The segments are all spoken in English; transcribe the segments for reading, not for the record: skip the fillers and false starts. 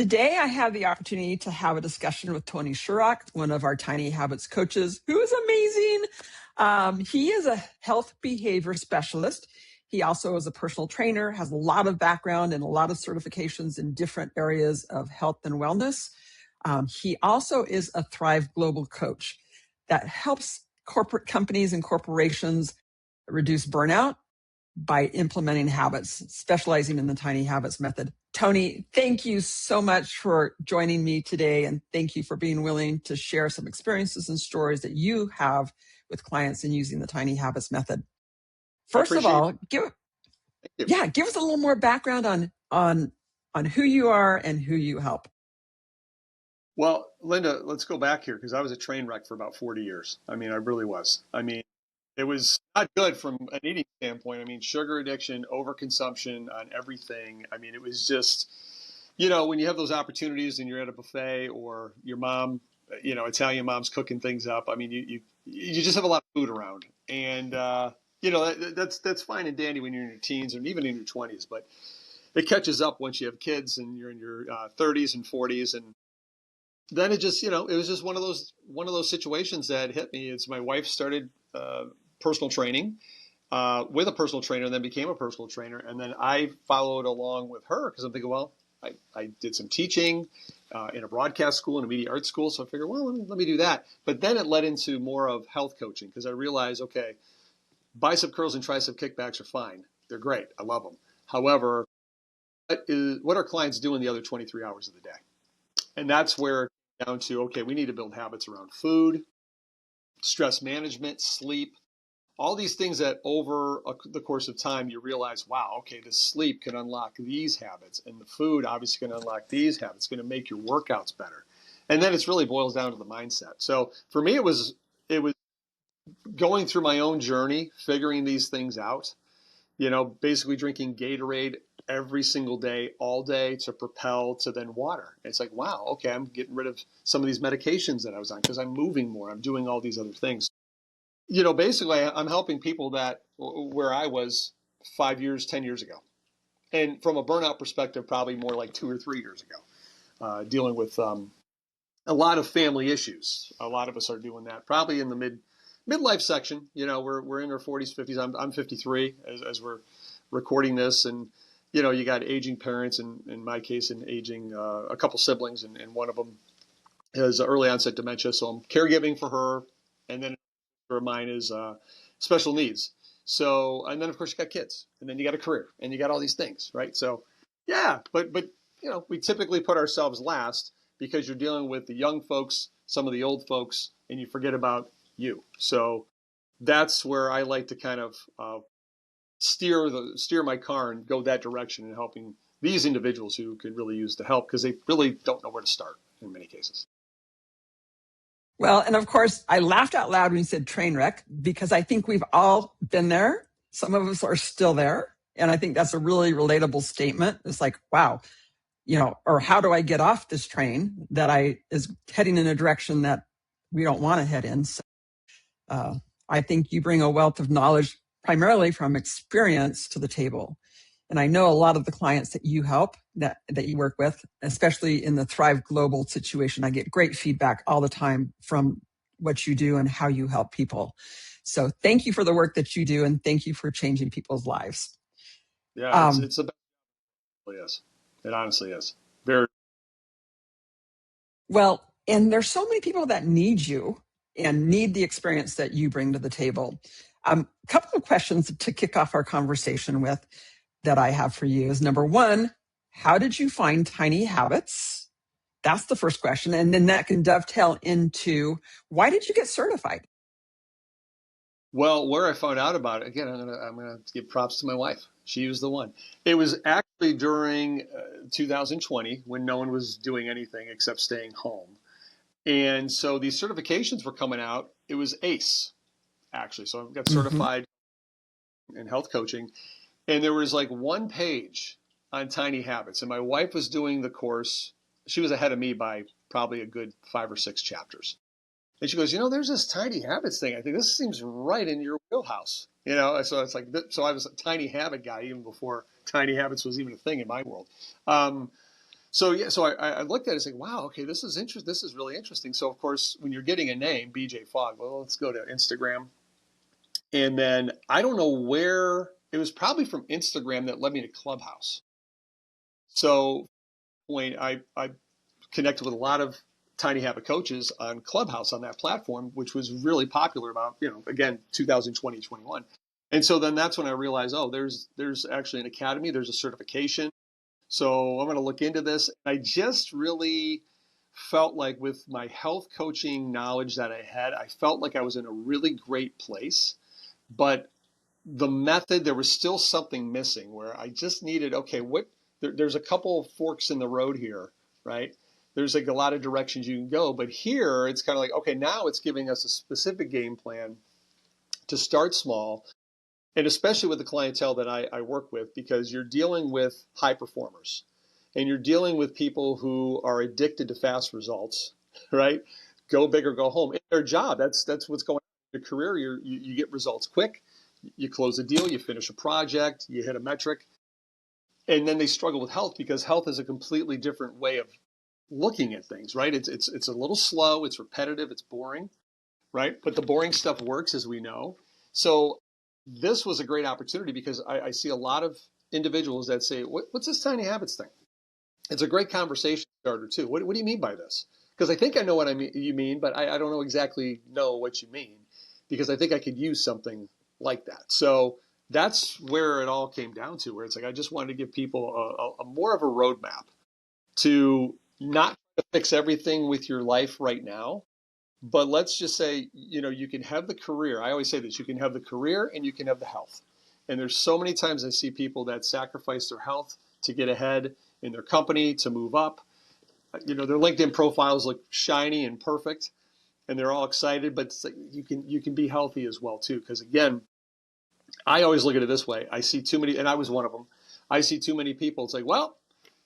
Today, I have the opportunity to have a discussion with Tony Sherock, one of our Tiny Habits coaches, who is amazing. He is a health behavior specialist. He also is a personal trainer, has a lot of background and a lot of certifications in different areas of health and wellness. He also is a Thrive Global coach that helps corporate companies and corporations reduce burnout by implementing habits, specializing in the Tiny Habits method. Tony, thank you so much for joining me today, and thank you for being willing to share some experiences and stories that you have with clients in using the Tiny Habits method. First of all, give us a little more background on who you are and who you help. Well, Linda, let's go back here because I was a train wreck for about 40 years. I really was. It was not good from an eating standpoint. Sugar addiction, overconsumption on everything. It was just, when you have those opportunities and you're at a buffet or your mom, Italian mom's cooking things up. You just have a lot of food around, and that's fine and dandy when you're in your teens and even in your 20s, but it catches up once you have kids and you're in your 30s and 40s, and then it just, it was just one of those situations that hit me. It's my wife started personal training with a personal trainer, and then became a personal trainer, and then I followed along with her because I'm thinking, well, I did some teaching in a broadcast school and a media arts school, so I figured, well, let me do that. But then it led into more of health coaching because I realized, okay, bicep curls and tricep kickbacks are fine, they're great, I love them. However, what are clients doing the other 23 hours of the day? And that's where it came down to, okay, we need to build habits around food, stress management, sleep, all these things that over the course of time, you realize, wow, okay, the sleep can unlock these habits, and the food obviously can unlock these habits, going to make your workouts better. And then it really boils down to the mindset. So for me, it was going through my own journey, figuring these things out, basically drinking Gatorade every single day, all day, to propel to then water. And it's like, wow, okay, I'm getting rid of some of these medications that I was on because I'm moving more. I'm doing all these other things. Basically, I'm helping people that where I was 5 years, 10 years ago. And from a burnout perspective, probably more like 2 or 3 years ago, dealing with a lot of family issues. A lot of us are doing that probably in the midlife section. We're in our 40s, 50s. I'm 53 as we're recording this. And, you got aging parents, and in my case, an aging, a couple siblings, and one of them has early onset dementia. So I'm caregiving for her. And then of mine is special needs. So, and then of course you got kids, and then you got a career, and you got all these things, right? So, yeah, but we typically put ourselves last because you're dealing with the young folks, some of the old folks, and you forget about you. So that's where I like to kind of steer my car and go that direction in helping these individuals who could really use the help because they really don't know where to start in many cases. Well, and of course, I laughed out loud when you said train wreck because I think we've all been there. Some of us are still there. And I think that's a really relatable statement. It's like, wow, or how do I get off this train that is heading in a direction that we don't want to head in? So I think you bring a wealth of knowledge primarily from experience to the table. And I know a lot of the clients that you help, that you work with, especially in the Thrive Global situation, I get great feedback all the time from what you do and how you help people. So thank you for the work that you do, and thank you for changing people's lives. Yeah, it's a yes. It honestly is. Very well, and there's so many people that need you and need the experience that you bring to the table. A couple of questions to kick off our conversation with that I have for you is, number one, how did you find Tiny Habits? That's the first question. And then that can dovetail into, why did you get certified? Well, where I found out about it, again, I'm gonna give props to my wife. She was the one. It was actually during 2020 when no one was doing anything except staying home. And so these certifications were coming out. It was ACE, actually. So I got certified in health coaching. And there was like one page on Tiny Habits. And my wife was doing the course. She was ahead of me by probably a good 5 or 6 chapters. And she goes, there's this Tiny Habits thing. I think this seems right in your wheelhouse. So it's like, so I was a Tiny Habit guy even before Tiny Habits was even a thing in my world. So yeah, so I looked at it and said, wow, okay, this is interesting. This is really interesting. So of course, when you're getting a name, BJ Fogg, well, let's go to Instagram. And then I don't know where it was, probably from Instagram that led me to Clubhouse. So point I connected with a lot of Tiny Habit coaches on Clubhouse on that platform, which was really popular about, again, 2020, 21. And so then that's when I realized, oh, there's actually an academy, there's a certification. So I'm going to look into this. I just really felt like with my health coaching knowledge that I had, I felt like I was in a really great place. But the method, there was still something missing where I just needed, okay, there's a couple of forks in the road here, right? There's like a lot of directions you can go, but here it's kind of like, okay, now it's giving us a specific game plan to start small, and especially with the clientele that I work with, because you're dealing with high performers and you're dealing with people who are addicted to fast results, right? Go big or go home. In their job, that's what's going on in your career. You get results quick. You close a deal, you finish a project, you hit a metric, and then they struggle with health because health is a completely different way of looking at things, right? It's a little slow, it's repetitive, it's boring, right? But the boring stuff works, as we know. So this was a great opportunity because I see a lot of individuals that say, what's this tiny habits thing? It's a great conversation starter too. What do you mean by this? Because I think I know what you mean, but I don't know exactly know what you mean, because I think I could use something like that. So that's where it all came down to, where it's like I just wanted to give people a more of a roadmap to not fix everything with your life right now, but let's just say, you can have the career. I always say this, you can have the career and you can have the health. And there's so many times I see people that sacrifice their health to get ahead in their company, to move up. Their LinkedIn profiles look shiny and perfect and they're all excited, but it's like you can be healthy as well too. Because again, I always look at it this way. I see too many, and I was one of them. I see too many people. It's like, well,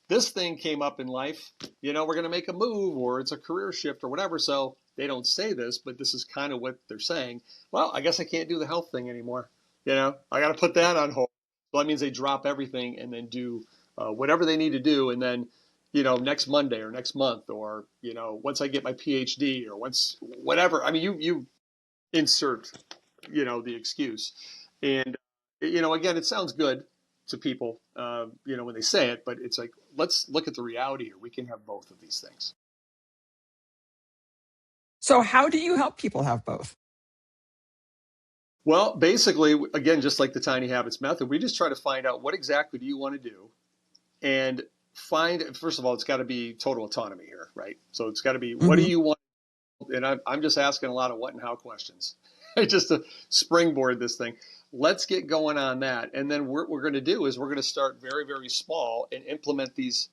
this thing came up in life, we're going to make a move or it's a career shift or whatever. So they don't say this, but this is kind of what they're saying. Well, I guess I can't do the health thing anymore. I got to put that on hold. So that means they drop everything and then do whatever they need to do. And then, next Monday or next month, or, once I get my PhD or once, whatever. I mean, you insert, the excuse. And, again, it sounds good to people, when they say it, but it's like, let's look at the reality here. We can have both of these things. So how do you help people have both? Well, basically, again, just like the Tiny Habits method, we just try to find out what exactly do you want to do, and first of all, it's got to be total autonomy here, right? So it's got to be, what do Mm-hmm. you want? And I'm just asking a lot of what and how questions, just to springboard this thing. Let's get going on that. And then what we're going to do is we're going to start very, very small and implement these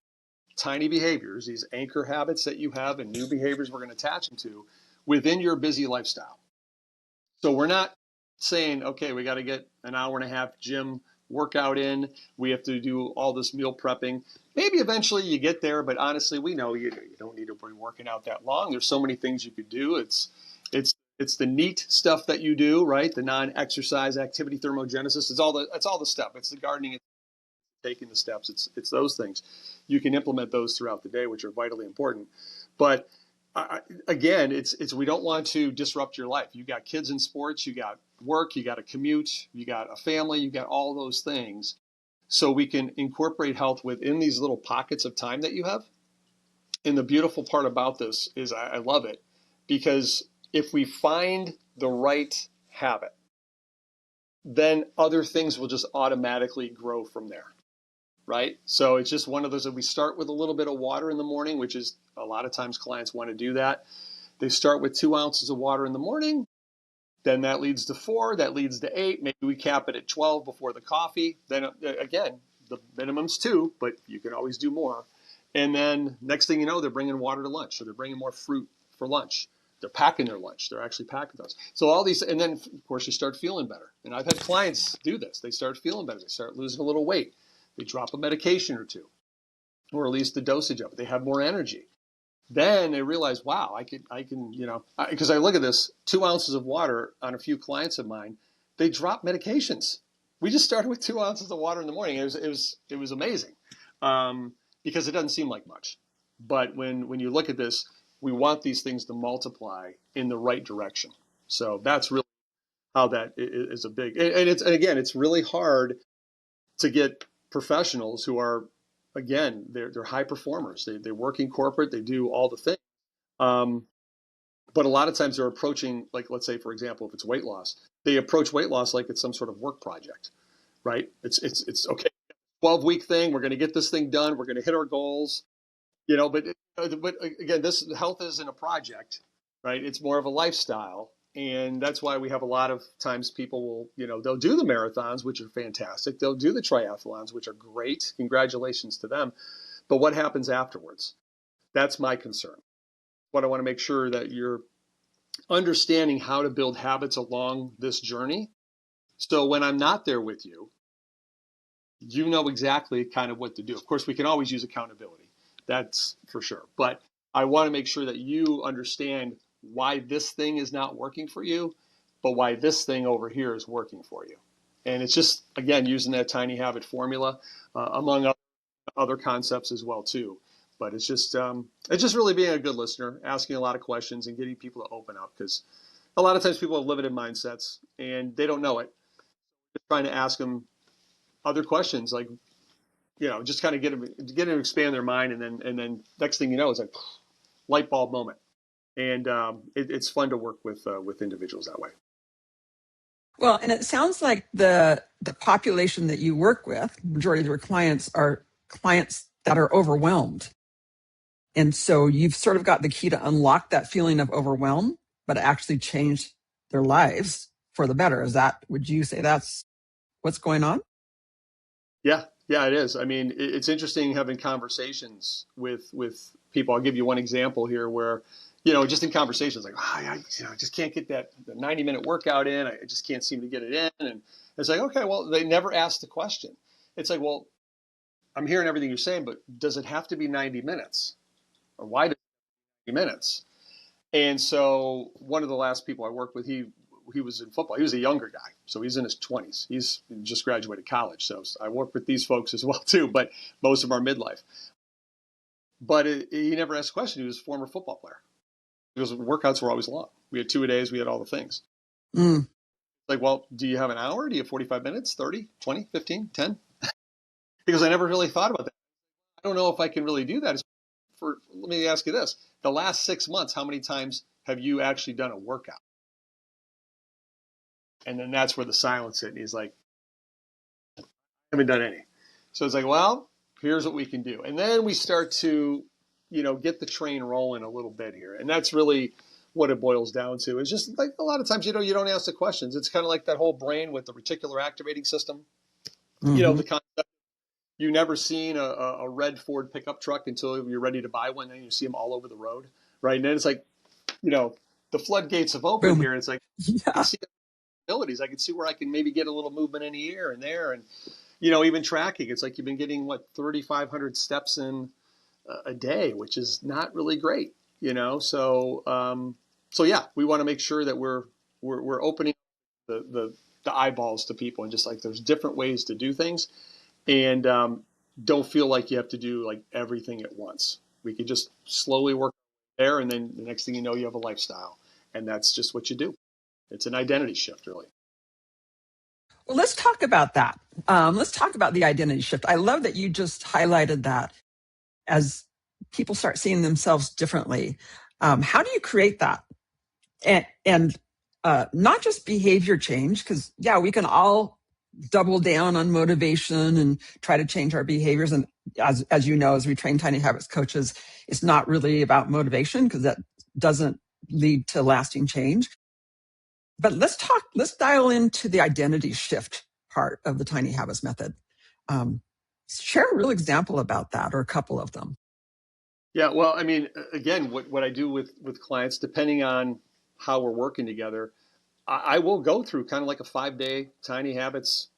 tiny behaviors, these anchor habits that you have and new behaviors we're going to attach them to within your busy lifestyle. So we're not saying, okay, we got to get an hour and a half gym workout in. We have to do all this meal prepping. Maybe eventually you get there, but honestly, we know you don't need to be working out that long. There's so many things you could do. It's the neat stuff that you do, right? The non-exercise activity thermogenesis. It's all the stuff. It's the gardening, it's taking the steps. It's those things. You can implement those throughout the day, which are vitally important. But again, it's we don't want to disrupt your life. You got kids in sports, you got work, you got a commute, you got a family, you got all those things. So we can incorporate health within these little pockets of time that you have. And the beautiful part about this is I love it, because if we find the right habit, then other things will just automatically grow from there. Right? So it's just one of those that we start with a little bit of water in the morning, which is a lot of times clients want to do that. They start with 2 ounces of water in the morning. Then that leads to 4, that leads to 8. Maybe we cap it at 12 before the coffee. Then again, the minimum's 2, but you can always do more. And then next thing you know, they're bringing water to lunch, or they're bringing more fruit for lunch. They're packing their lunch. They're actually packing those. So all these, and then of course you start feeling better. And I've had clients do this. They start feeling better. They start losing a little weight. They drop a medication or two, or at least the dosage of it. They have more energy. Then they realize, wow, I can, because I look at this, 2 ounces of water on a few clients of mine, they drop medications. We just started with 2 ounces of water in the morning. It was amazing. because it doesn't seem like much. But when you look at this, we want these things to multiply in the right direction. So that's really how that is a big, and and again, it's really hard to get professionals who are, again, they're high performers. They work in corporate, they do all the things. Um, but a lot of times they're approaching, like, let's say, for example, if it's weight loss, they approach weight loss like it's some sort of work project, right? It's okay, 12-week thing. We're going to get this thing done. We're going to hit our goals, but again, this health isn't a project, right? It's more of a lifestyle. And that's why we have a lot of times people will, they'll do the marathons, which are fantastic. They'll do the triathlons, which are great. Congratulations to them. But what happens afterwards? That's my concern. What I want to make sure that you're understanding how to build habits along this journey. So when I'm not there with you, you know exactly kind of what to do. Of course, we can always use accountability. That's for sure. But I want to make sure that you understand why this thing is not working for you, but why this thing over here is working for you. And it's just, again, using that tiny habit formula, among other concepts as well, too. But it's just really being a good listener, asking a lot of questions and getting people to open up, because a lot of times people have limited mindsets and they don't know it. Just trying to ask them other questions, like, just kind of get them to expand their mind, and then next thing you know, it's like light bulb moment, and it's fun to work with individuals that way. Well, and it sounds like the population that you work with, majority of your clients are clients that are overwhelmed. And so you've sort of got the key to unlock that feeling of overwhelm, but actually change their lives for the better. Would you say that's what's going on? Yeah, it is. I mean, it's interesting having conversations with people. I'll give you one example here where, just in conversations, like, I just can't get that 90-minute workout in. I just can't seem to get it in. And it's like, okay, well, they never asked the question. It's like, well, I'm hearing everything you're saying, but does it have to be 90 minutes? Or why does it 90 minutes? And so one of the last people I worked with, he was in football. He was a younger guy, so he's in his 20s. He's just graduated college, so I work with these folks as well too. But most of them are midlife. But he never asked a question. He was a former football player. Because workouts were always long. We had 2-a-days. We had all the things. Like, well, do you have an hour? Do you have 45 minutes, 30, 20, 15, 10? Because I never really thought about that. I don't know if I can really do that. Let me ask you this. The last 6 months, how many times have you actually done a workout? And then that's where the silence hit. And he's like, I haven't done any. So it's like, well, here's what we can do. And then we start to, get the train rolling a little bit here. And that's really what it boils down to. It's just like a lot of times, you don't ask the questions. It's kind of like that whole brain with the reticular activating system. Mm-hmm. The concept. You never seen a red Ford pickup truck until you're ready to buy one. Then you see them all over the road, right? And then it's like, the floodgates have opened here. And it's like, I can see abilities. I can see where I can maybe get a little movement in here and there. And, even tracking. It's like you've been getting, 3,500 steps in a day, which is not really great, So yeah, we want to make sure that we're opening the eyeballs to people, and just like there's different ways to do things. And don't feel like you have to do like everything at once. We could just slowly work there, and then the next thing you know, you have a lifestyle, and that's just what you do. It's an identity shift, really. Well, let's talk about that. Let's talk about the identity shift. I love that you just highlighted that as people start seeing themselves differently. How do you create that? And not just behavior change, because, yeah, we can all double down on motivation and try to change our behaviors. And as you know, as we train tiny habits coaches, it's not really about motivation, because that doesn't lead to lasting change. But let's dial into the identity shift part of the tiny habits method. Share a real example about that, or a couple of them. Yeah, well, I mean, again, what I do with clients, depending on how we're working together, I will go through kind of like a 5-day tiny habits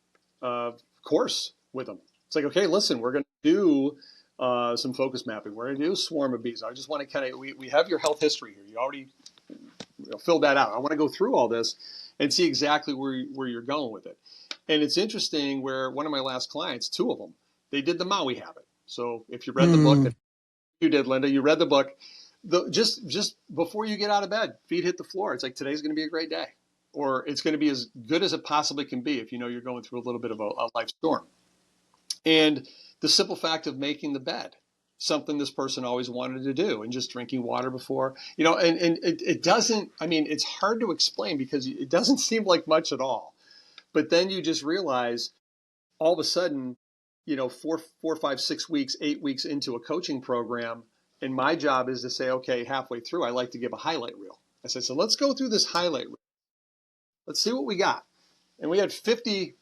course with them. It's like, okay, listen, we're going to do some focus mapping. We're going to do swarm of bees. I just want to kind of, we have your health history here. You already filled that out. I want to go through all this and see exactly where you're going with it. And it's interesting where one of my last clients, 2 of them, they did the Maui habit. So if you read the book, you did, Linda, you read the book, just before you get out of bed, feet hit the floor. It's like, today's going to be a great day, or it's going to be as good as it possibly can be if you know you're going through a little bit of a life storm. And the simple fact of making the bed, something this person always wanted to do, and just drinking water before, and it doesn't, I mean, it's hard to explain because it doesn't seem like much at all. But then you just realize all of a sudden, 4, 5, 6 weeks, 8 weeks into a coaching program, and my job is to say, okay, halfway through, I like to give a highlight reel. I said, so let's go through this highlight reel. Let's see what we got. And we had 50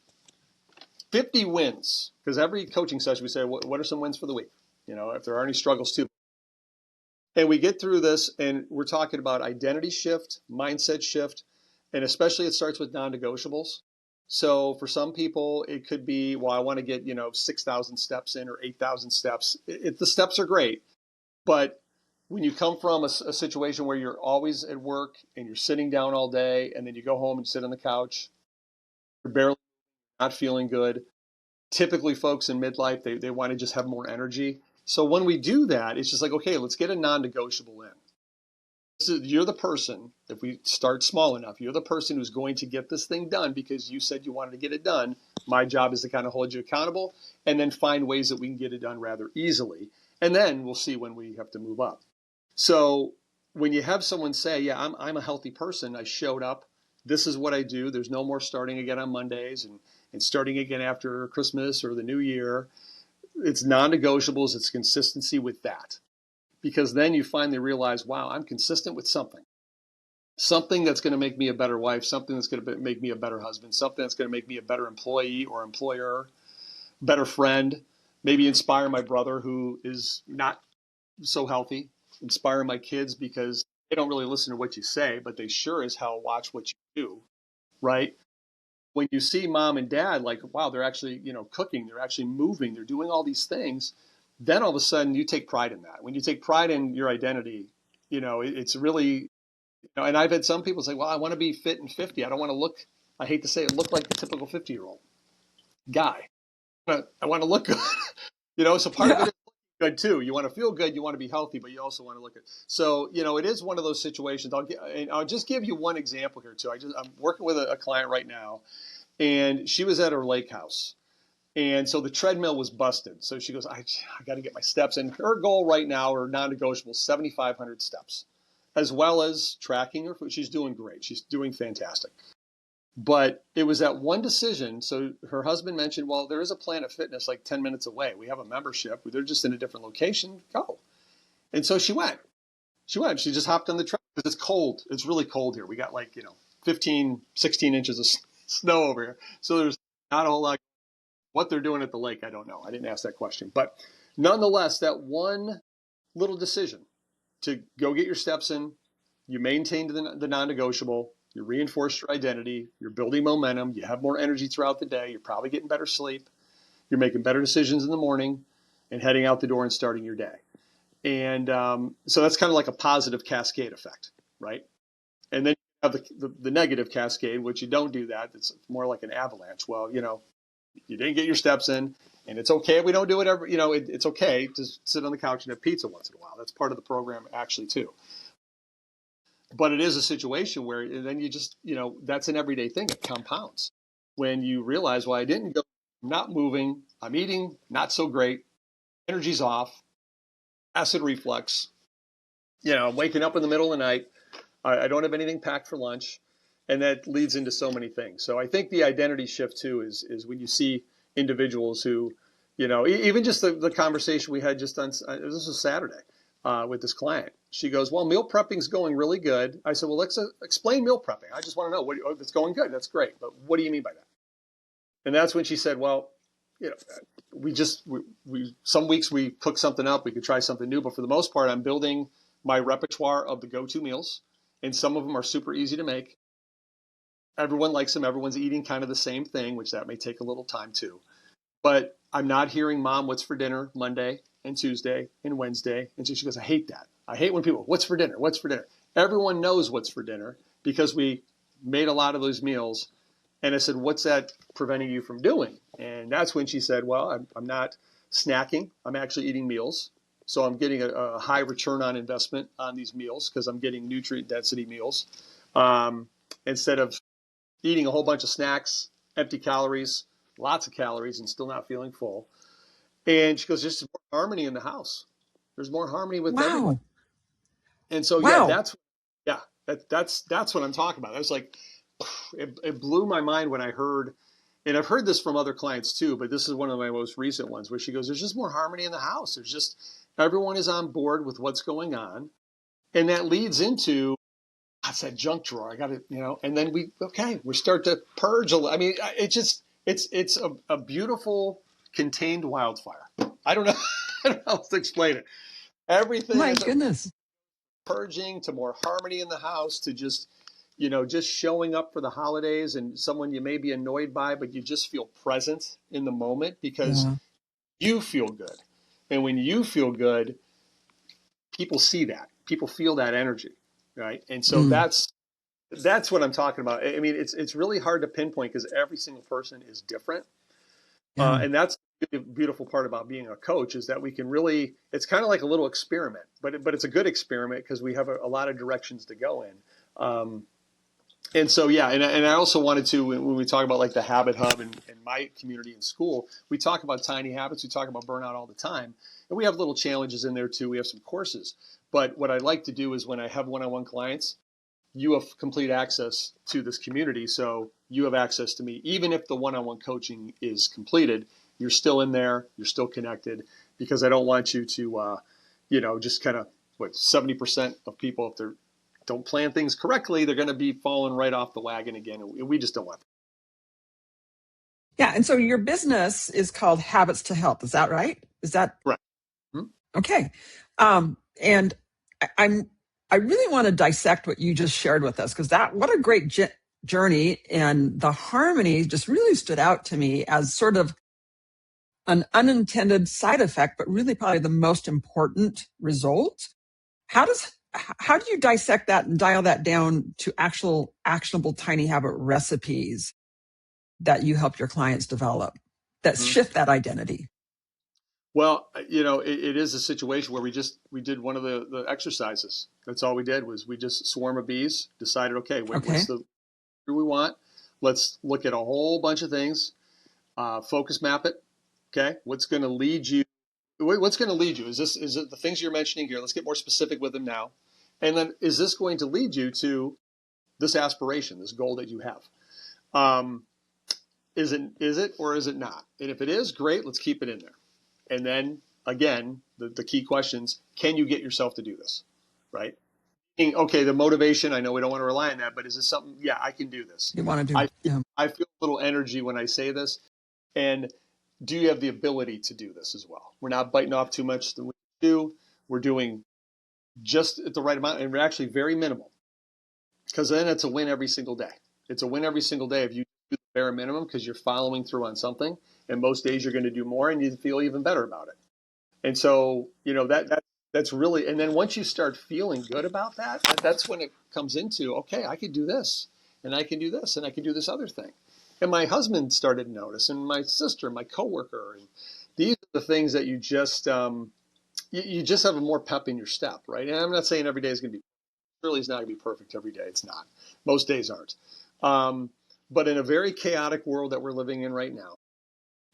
wins, because every coaching session we say, what are some wins for the week? If there are any struggles too. And we get through this, and we're talking about identity shift, mindset shift, and especially it starts with non-negotiables. So for some people, it could be, well, I want to get 6,000 steps in or 8,000 steps. The steps are great, but when you come from a situation where you're always at work and you're sitting down all day, and then you go home and sit on the couch, you're barely not feeling good. Typically, folks in midlife, they want to just have more energy. So when we do that, it's just like, okay, let's get a non-negotiable in. So you're the person, if we start small enough, you're the person who's going to get this thing done because you said you wanted to get it done. My job is to kind of hold you accountable and then find ways that we can get it done rather easily. And then we'll see when we have to move up. So when you have someone say, yeah, I'm a healthy person, I showed up, this is what I do, there's no more starting again on Mondays and starting again after Christmas or the New Year. It's non-negotiables, it's consistency with that. Because then you finally realize, wow, I'm consistent with something that's going to make me a better wife, something that's going to make me a better husband, something that's going to make me a better employee or employer, better friend, maybe inspire my brother who is not so healthy, inspire my kids because they don't really listen to what you say, but they sure as hell watch what you do, right? When you see mom and dad, like, wow, they're actually, cooking, they're actually moving, they're doing all these things, then all of a sudden you take pride in that. When you take pride in your identity, it's really, and I've had some people say, well, I want to be fit and 50. I don't want to look, I hate to say it, look like the typical 50-year-old guy. But I want to look good, so part of it is good too. You want to feel good, you want to be healthy, but you also want to look good. So, it is one of those situations. I'll just give you one example here too. I'm working with a client right now, and she was at her lake house. And so the treadmill was busted. So she goes, I got to get my steps in. Her goal right now, or non-negotiable, 7,500 steps, as well as tracking her food. She's doing great. She's doing fantastic. But it was that one decision. So her husband mentioned, well, there is a Planet Fitness like 10 minutes away. We have a membership. They're just in a different location. Go. And so she went. She just hopped on the treadmill because it's cold. It's really cold here. We got 15, 16 inches of snow over here. So there's not a whole lot. What they're doing at the lake, I don't know. I didn't ask that question. But nonetheless, that one little decision to go get your steps in, you maintain the non-negotiable, you reinforce your identity, you're building momentum, you have more energy throughout the day, you're probably getting better sleep, you're making better decisions in the morning, and heading out the door and starting your day. And so that's kind of like a positive cascade effect, right? And then you have the negative cascade, which you don't do that. It's more like an avalanche. Well, you didn't get your steps in, and it's okay if we don't do it every, it's okay to sit on the couch and have pizza once in a while. That's part of the program actually too. But it is a situation where then you just, that's an everyday thing. It compounds when you realize, well, I didn't go, I'm not moving, I'm eating, not so great, energy's off, acid reflux, I'm waking up in the middle of the night, I don't have anything packed for lunch. And that leads into so many things. So I think the identity shift too is when you see individuals who, even just the conversation we had just on, this was Saturday with this client. She goes, well, meal prepping's going really good. I said, well, let's explain meal prepping. I just want to know, it's going good. That's great. But what do you mean by that? And that's when she said, well, we some weeks we cook something up. We could try something new. But for the most part, I'm building my repertoire of the go-to meals. And some of them are super easy to make. Everyone likes them. Everyone's eating kind of the same thing, which that may take a little time too. But I'm not hearing, Mom, what's for dinner Monday and Tuesday and Wednesday. And so she goes, I hate that. I hate when people, what's for dinner? What's for dinner? Everyone knows what's for dinner because we made a lot of those meals. And I said, what's that preventing you from doing? And that's when she said, well, I'm not snacking. I'm actually eating meals. So I'm getting a high return on investment on these meals because I'm getting nutrient density meals. Instead of eating a whole bunch of snacks, empty calories, lots of calories, and still not feeling full. And she goes, there's more harmony in the house. There's more harmony with everybody. Wow. And so, Wow. that's what I'm talking about. I was like, it blew my mind when I heard, and I've heard this from other clients too, but this is one of my most recent ones where she goes, there's just more harmony in the house. There's just, everyone is on board with what's going on. And that leads into, that's that junk drawer. I got to, and then we start to purge. I mean, it's a beautiful contained wildfire. I don't know, I don't know how to explain it. Everything My is goodness. purging to more harmony in the house to just, just showing up for the holidays and someone you may be annoyed by, but you just feel present in the moment because you feel good. And when you feel good, people see that, people feel that energy. Right. And so that's what I'm talking about. I mean, it's really hard to pinpoint because every single person is different. And that's the beautiful part about being a coach is that we can really, it's kind of like a little experiment, but it's a good experiment because we have a lot of directions to go in. And so, and I also wanted to, when we talk about like the Habit Hub and my community in school, we talk about tiny habits. We talk about burnout all the time. And we have little challenges in there too. We have some courses. But what I like to do is when I have one-on-one clients, you have complete access to this community. So you have access to me. Even if the one-on-one coaching is completed, you're still in there. You're still connected because I don't want you to, just kind of 70% of people, if they don't plan things correctly, they're going to be falling right off the wagon again. And we just don't want that. Yeah. And so your business is called Habits to Health. Is that right? Is that Right? Mm-hmm. Okay. And I really want to dissect what you just shared with us because what a great journey, and the harmony just really stood out to me as sort of an unintended side effect, but really probably the most important result. How do you dissect that and dial that down to actual actionable tiny habit recipes that you help your clients develop that shift that identity? Well, it is a situation where we did one of the exercises. That's all we did was we just swarm of bees, decided, what's the we want? Let's look at a whole bunch of things, focus map it. Okay. What's going to lead you? What's going to lead you? Is it the things you're mentioning here? Let's get more specific with them now. And then is this going to lead you to this aspiration, this goal that you have? Is it, or is it not? And if it is, great, let's keep it in there. And then again, the key questions, can you get yourself to do this? Right? Okay, the motivation, I know we don't want to rely on that, but is this something, I can do this. You want to do? I feel a little energy when I say this. And do you have the ability to do this as well? We're not biting off too much than we do. We're doing just at the right amount, and we're actually very minimal. Because then it's a win every single day. It's a win every single day if you do the bare minimum because you're following through on something. And most days you're going to do more and you feel even better about it. And so, that's really, and then once you start feeling good about that, that's when it comes into, okay, I could do this and I can do this and I can do this other thing. And my husband started to notice, and my sister, my coworker, and these are the things that you just have a more pep in your step, right? And I'm not saying every day is going to be, really is not going to be perfect every day. It's not. Most days aren't. But in a very chaotic world that we're living in right now,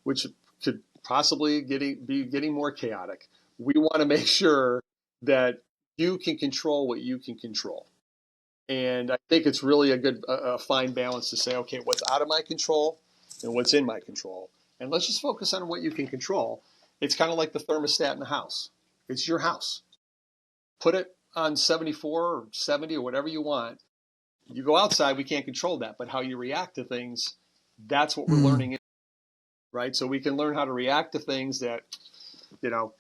which could possibly be getting more chaotic, we want to make sure that you can control what you can control. And I think it's really a fine balance to say, okay, what's out of my control and what's in my control. And let's just focus on what you can control. It's kind of like the thermostat in the house. It's your house. Put it on 74 or 70 or whatever you want. You go outside, we can't control that. But how you react to things, that's what we're learning. Right? So we can learn how to react to things that,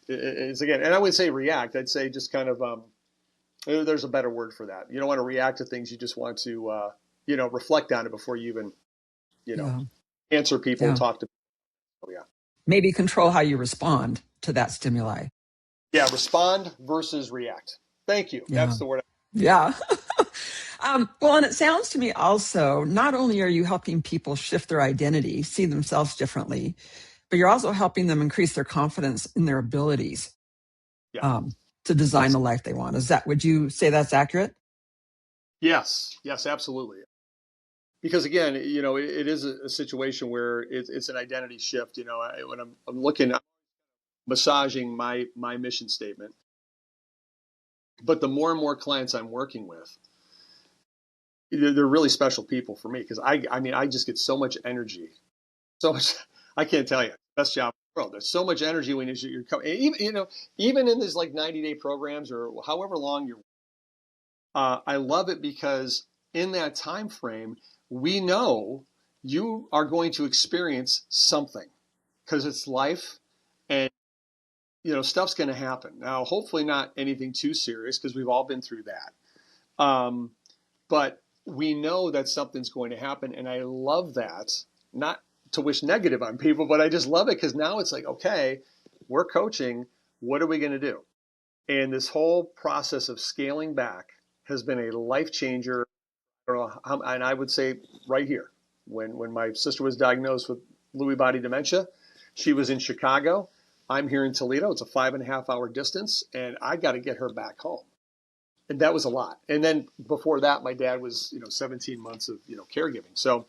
is again, and I wouldn't say react. I'd say just kind of, there's a better word for that. You don't want to react to things. You just want to, reflect on it before you even, answer people, talk to people. Yeah. Maybe control how you respond to that stimuli. Yeah. Respond versus react. Thank you. Yeah. That's the word. Yeah. Well, and it sounds to me also, not only are you helping people shift their identity, see themselves differently, but you're also helping them increase their confidence in their abilities Yeah. um, to design the life they want. Would you say that's accurate? Yes. Yes, absolutely. Because again, it is a situation where it's an identity shift. When I'm looking, massaging my mission statement, but the more and more clients I'm working with, they're really special people for me because I mean, I just get so much energy, so much. I can't tell you, best job in the world. There's so much energy when you're coming, even in these like 90-day programs or however long you're. I love it because in that time frame, we know you are going to experience something because it's life, and stuff's going to happen. Now, hopefully, not anything too serious because we've all been through that. But we know that something's going to happen, and I love that. Not to wish negative on people, but I just love it because now it's like, okay, we're coaching. What are we going to do? And this whole process of scaling back has been a life changer. And I would say right here, when my sister was diagnosed with Lewy body dementia, she was in Chicago. I'm here in Toledo. It's a 5.5 hour distance, and I got to get her back home. And that was a lot. And then before that, my dad was, 17 months of, caregiving. So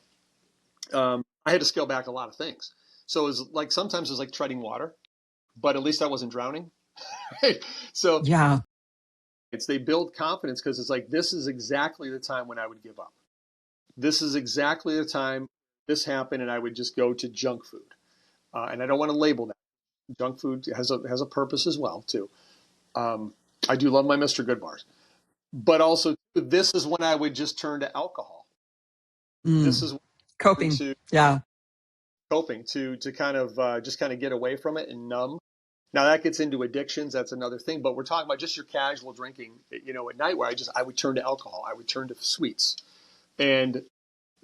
I had to scale back a lot of things. So it was like sometimes it was like treading water, but at least I wasn't drowning. So Yeah. they build confidence because it's like, this is exactly the time when I would give up. This is exactly the time this happened, and I would just go to junk food. And I don't want to label that. Junk food has a purpose as well, too. I do love my Mr. Good bars. But also, this is when I would just turn to alcohol. This is Coping. to Yeah. coping to kind of just kind of get away from it and numb. Now that gets into addictions. That's another thing. But we're talking about just your casual drinking, at night where I would turn to alcohol. I would turn to sweets, and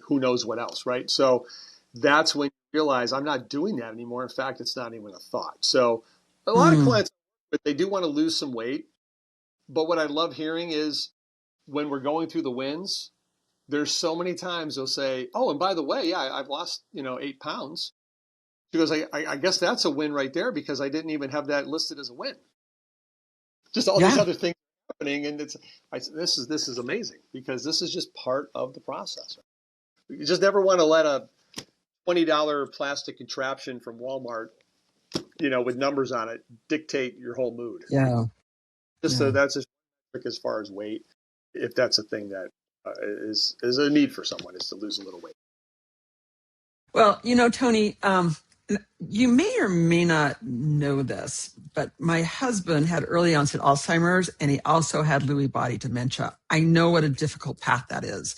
who knows what else, right? So that's when you realize I'm not doing that anymore. In fact, it's not even a thought. So a lot of clients, but they do want to lose some weight. But what I love hearing is when we're going through the wins, there's so many times they'll say, "Oh, and by the way, yeah, I've lost 8 pounds." She goes, I guess that's a win right there because I didn't even have that listed as a win. Just all these Yeah. other things happening, and this is amazing because this is just part of the process. You just never want to let a $20 plastic contraption from Walmart, with numbers on it, dictate your whole mood. Yeah. Just so Yeah. that's as far as weight, if that's a thing that is a need for someone is to lose a little weight. Well, Tony, you may or may not know this, but my husband had early onset Alzheimer's and he also had Lewy body dementia. I know what a difficult path that is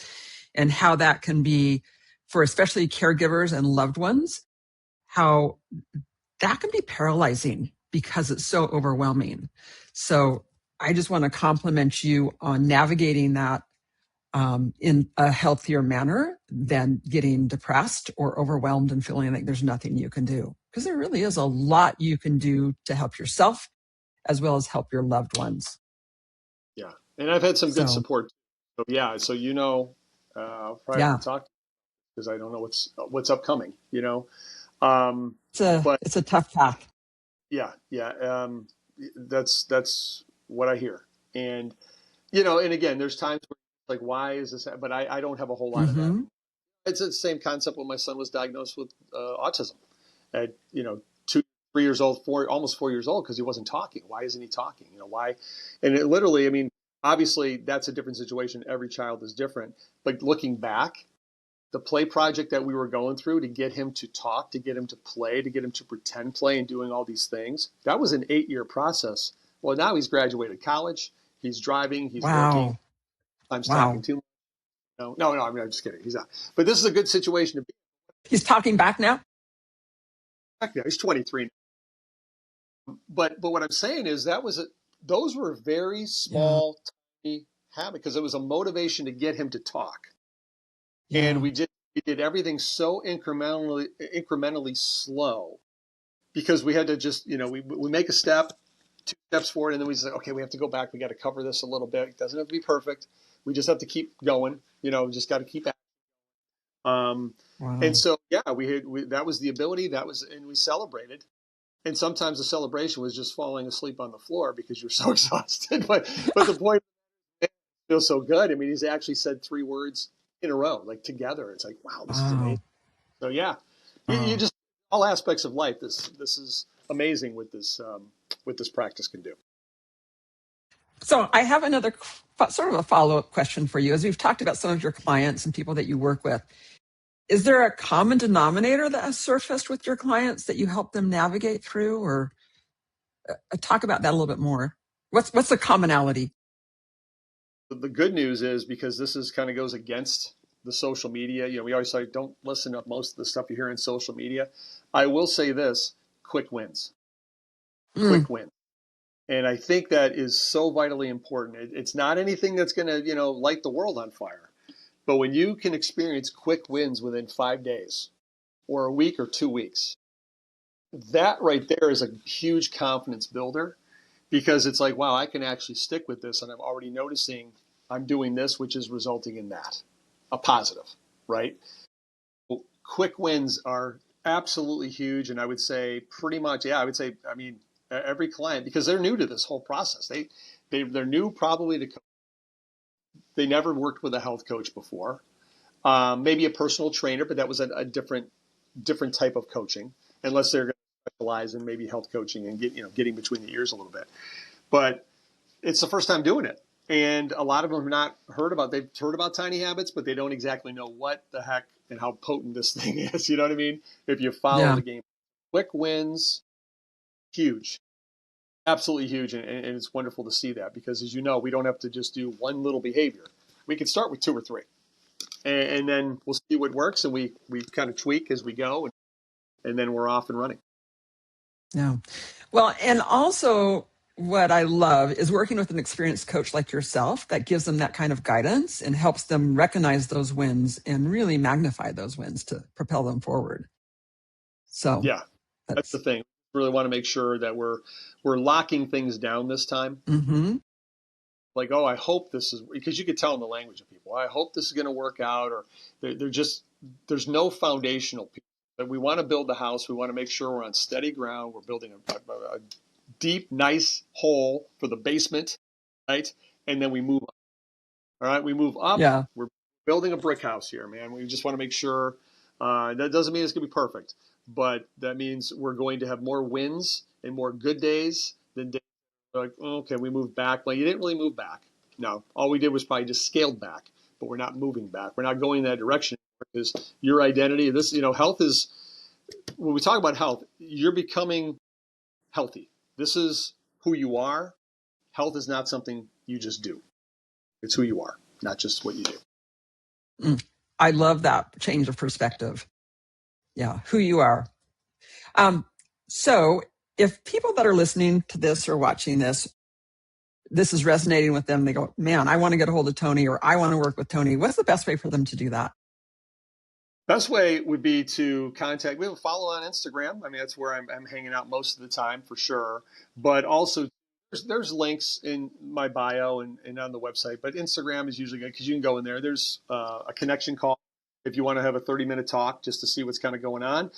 and how that can be for especially caregivers and loved ones, how that can be paralyzing because it's so overwhelming. So I just want to compliment you on navigating that in a healthier manner than getting depressed or overwhelmed and feeling like there's nothing you can do. Because there really is a lot you can do to help yourself as well as help your loved ones. Yeah, and I've had some good So, support. So yeah, so I'll probably have yeah, to talk because I don't know what's upcoming. Um, but it's a tough path. yeah, that's what I hear, and and again, there's times where like, why is this? But I don't have a whole lot of that. Mm-hmm. It's the same concept when my son was diagnosed with autism at 2, 3 years old, almost 4 years old, because he wasn't talking. Why isn't he talking? Why? And it literally, I mean, obviously that's a different situation. Every child is different. But looking back, the play project that we were going through to get him to talk, to get him to play, to get him to pretend play and doing all these things, that was an 8-year process. Well, now he's graduated college. He's driving. He's working. Wow. I'm talking Wow. too much. No, I'm just kidding. He's not. But this is a good situation to be. He's talking back now? Yeah, he's 23. But what I'm saying is those were very Yeah. small, tiny habits because it was a motivation to get him to talk, and Yeah. we did everything so incrementally slow because we had to just we make a step, 2 steps forward, and then we say, okay, we have to go back. We got to cover this a little bit. It doesn't have to be perfect. We just have to keep going. Just got to keep at. And Wow. so, yeah, that was the ability and we celebrated. And sometimes the celebration was just falling asleep on the floor because you're so exhausted. But the point feels so good. I mean, he's actually said 3 words in a row, like together. It's like, wow, this is amazing. Wow. So yeah, you Wow. just all aspects of life. This is amazing what this practice can do. So I have another sort of a follow-up question for you. As we've talked about some of your clients and people that you work with, is there a common denominator that has surfaced with your clients that you help them navigate through, or talk about that a little bit more? What's the commonality? The good news is, because this is kind of goes against the social media. We always say don't listen to most of the stuff you hear in social media. I will say this: quick wins, Mm, quick wins. And I think that is so vitally important. It's not anything that's going to, light the world on fire. But when you can experience quick wins within 5 days or a week or 2 weeks, that right there is a huge confidence builder, because it's like, wow, I can actually stick with this. And I'm already noticing I'm doing this, which is resulting in that, a positive, right? Well, quick wins are absolutely huge. And I would say pretty much, yeah, I would say, I mean, every client, because they're new to this whole process. They're new probably to, they never worked with a health coach before, maybe a personal trainer, but that was a different type of coaching, unless they're going to specialize in maybe health coaching and getting between the ears a little bit. But it's the first time doing it. And a lot of them have not heard about, they've heard about tiny habits, but they don't exactly know what the heck and how potent this thing is. You know what I mean? If you follow yeah. the game, quick wins, huge, absolutely huge. And it's wonderful to see that, because as you know, we don't have to just do one little behavior. We can start with 2 or 3, and then we'll see what works. And we kind of tweak as we go, and then we're off and running. Yeah. Well, and also what I love is working with an experienced coach like yourself that gives them that kind of guidance and helps them recognize those wins and really magnify those wins to propel them forward. So Yeah, that's the that's, thing. Really want to make sure that we're locking things down this time. mm-hmm. Like, oh, I hope this is, because you could tell in the language of people, I hope this is going to work out, or they're just, there's no foundational piece. But we want to build the house. We want to make sure we're on steady ground. We're building a deep, nice hole for the basement, right? And then we move up. All right, we move up. Yeah. We're building a brick house here, man. We just want to make sure. That doesn't mean it's going to be perfect, but that means we're going to have more wins and more good days than days like, oh, okay, we moved back. Well, you didn't really move back. No, all we did was probably just scaled back, but we're not moving back. We're not going that direction, because your identity, this, health is, when we talk about health, you're becoming healthy. This is who you are. Health is not something you just do. It's who you are, not just what you do. Mm. I love that change of perspective. Yeah. Who you are. Um, so if people that are listening to this or watching this is resonating with them, they go, man, I want to get a hold of Tony, or I want to work with Tony. What's the best way for them to do that? Best way would be to contact. We have a follow on Instagram. I mean, that's where I'm hanging out most of the time for sure. But also, there's links in my bio and on the website. But Instagram is usually good, because you can go in there. There's a connection call if you want to have a 30-minute talk just to see what's kind of going on.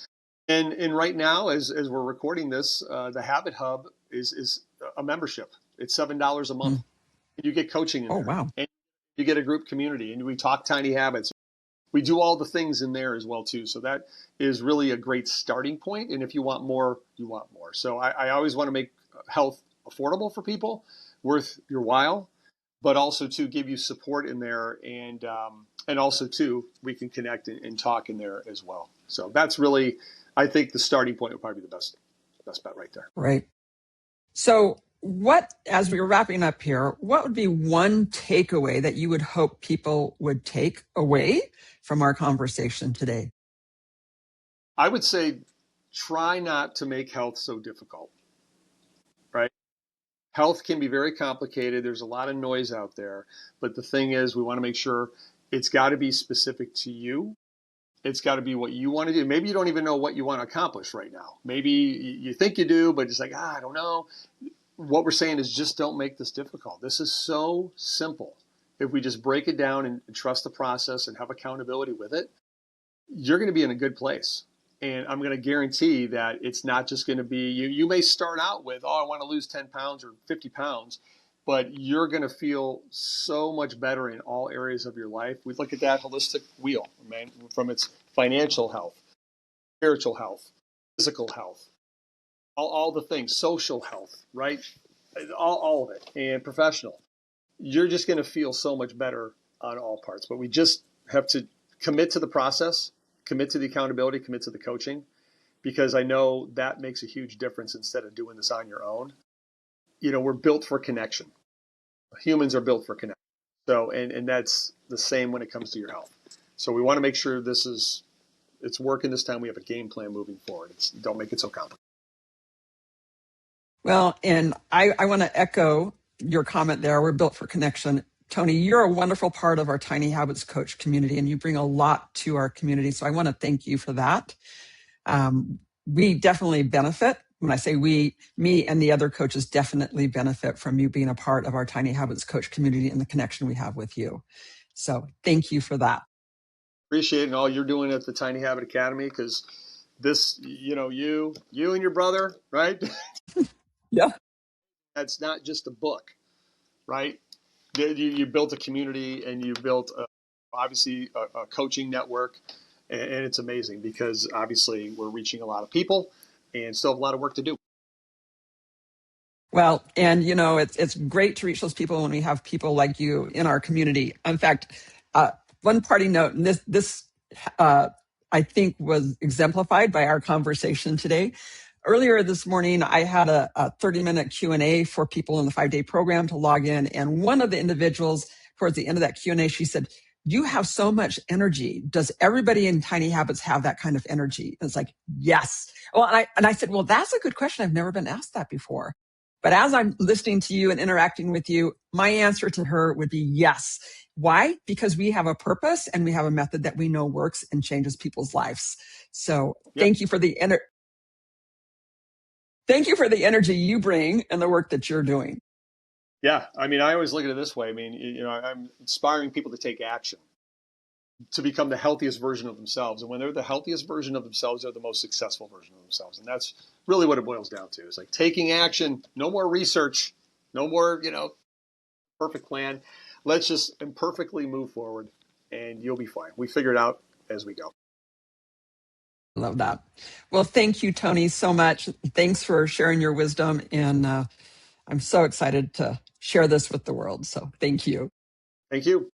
And right now, as we're recording this, the Habit Hub is a membership. It's $7 a month. Mm. You get coaching in Oh, there, wow. and you get a group community, and we talk tiny habits. We do all the things in there as well too. So that is really a great starting point. And if you want more, you want more. So I always want to make health affordable for people, worth your while, but also to give you support in there, and also too, we can connect and talk in there as well. So that's really, I think the starting point would probably be the best bet right there. Right. So, what, as we were wrapping up here, what would be one takeaway that you would hope people would take away from our conversation today? I would say try not to make health so difficult, right? Health can be very complicated. There's a lot of noise out there. But the thing is, we want to make sure it's got to be specific to you. It's got to be what you want to do. Maybe you don't even know what you want to accomplish right now. Maybe you think you do, but it's like, I don't know. What we're saying is, just don't make this difficult. This is so simple. If we just break it down and trust the process and have accountability with it, you're going to be in a good place. And I'm going to guarantee that it's not just going to be you. You may start out with, oh, I want to lose 10 pounds or 50 pounds, but you're going to feel so much better in all areas of your life. We look at that holistic wheel, man, from its financial health, spiritual health, physical health, all the things, social health, right? All of it, and professional. You're just going to feel so much better on all parts. But we just have to commit to the process, commit to the accountability, commit to the coaching, because I know that makes a huge difference instead of doing this on your own. You know, we're built for connection. Humans are built for connection. So, and that's the same when it comes to your health. So we want to make sure it's working this time. We have a game plan moving forward. Don't make it so complicated. Well, and I want to echo your comment there. We're built for connection. Tony, you're a wonderful part of our Tiny Habits coach community, and you bring a lot to our community. So I want to thank you for that. We definitely benefit. When I say we, me and the other coaches definitely benefit from you being a part of our Tiny Habits coach community and the connection we have with you. So thank you for that. Appreciate it and all you're doing at the Tiny Habit Academy, because this, you and your brother, right? Yeah. That's not just a book, right? You built a community and you built obviously a coaching network, and it's amazing because obviously we're reaching a lot of people and still have a lot of work to do. Well, and it's great to reach those people when we have people like you in our community. In fact, one party note, and this I think was exemplified by our conversation today. Earlier this morning, I had a 30-minute Q&A for people in the 5-day program to log in, and one of the individuals towards the end of that Q&A, she said, "You have so much energy. Does everybody in Tiny Habits have that kind of energy?" And it's like, yes. Well, and I said, well, that's a good question. I've never been asked that before. But as I'm listening to you and interacting with you, my answer to her would be yes. Why? Because we have a purpose and we have a method that we know works and changes people's lives. So Thank you for the energy you bring and the work that you're doing. Yeah, I mean, I always look at it this way. I mean, I'm inspiring people to take action, to become the healthiest version of themselves. And when they're the healthiest version of themselves, they're the most successful version of themselves. And that's really what it boils down to. It's like taking action, no more research, no more, perfect plan. Let's just imperfectly move forward and you'll be fine. We figure it out as we go. Love that. Well, thank you, Tony, so much. Thanks for sharing your wisdom. And I'm so excited to share this with the world. So thank you. Thank you.